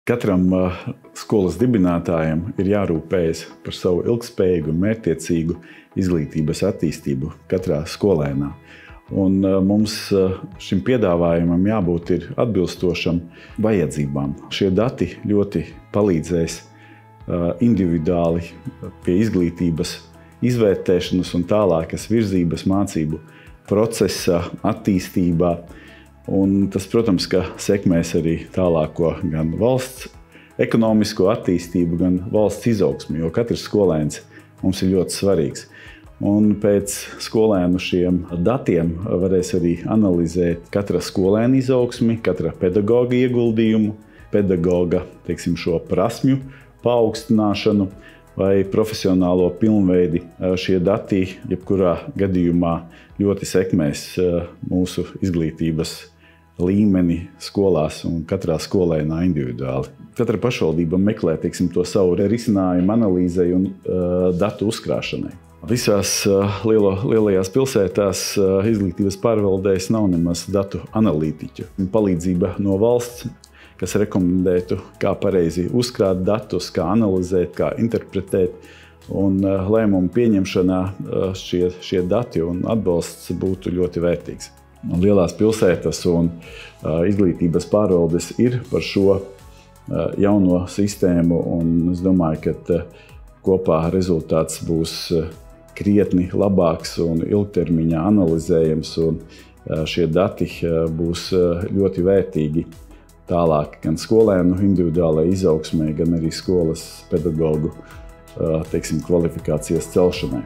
Katram skolas dibinātājam ir jārūpējas par savu ilgspējīgu un mērķtiecīgu izglītības attīstību katrā skolēnā. Un mums šim piedāvājumam jābūt atbilstošam vajadzībām. Šie dati ļoti palīdzēs individuāli pie izglītības izvērtēšanas un tālākas virzības mācību procesa attīstībā. Un tas, protams, ka sekmēs arī tālāko gan valsts ekonomisko attīstību, gan valsts izaugsmi, jo katrs skolēns mums ir ļoti svarīgs. Un pēc skolēnu šiem datiem varēs arī analizēt katra skolēna izaugsmi, katra pedagoga ieguldījumu, pedagoga, teiksim, šo prasmju paaugstināšanu vai profesionālo pilnveidi. Šie dati, jebkurā gadījumā, ļoti sekmēs mūsu izglītības līmeni skolās un katrā skolēnā individuāli. Katra pašvaldība meklē, teiksim, to savu risinājumu analīzei un datu uzkrāšanai. Visās lielajās pilsētās izglītības pārvaldēs nav nemaz datu analītiķu. Palīdzība no valsts, kas rekomendētu, kā pareizi uzkrāt datus, kā analizēt, kā interpretēt. Un lēmumu pieņemšanā šie dati un atbalsts būtu ļoti vērtīgs. Lielās pilsētas un izglītības pārvaldes ir par šo jauno sistēmu, un es domāju, ka kopā rezultāts būs krietni labāks un ilgtermiņā analizējams, un šie dati būs ļoti vērtīgi tālāk gan skolēnu individuālajai izaugsmē, gan arī skolas pedagogu, teiksim, kvalifikācijas celšanai.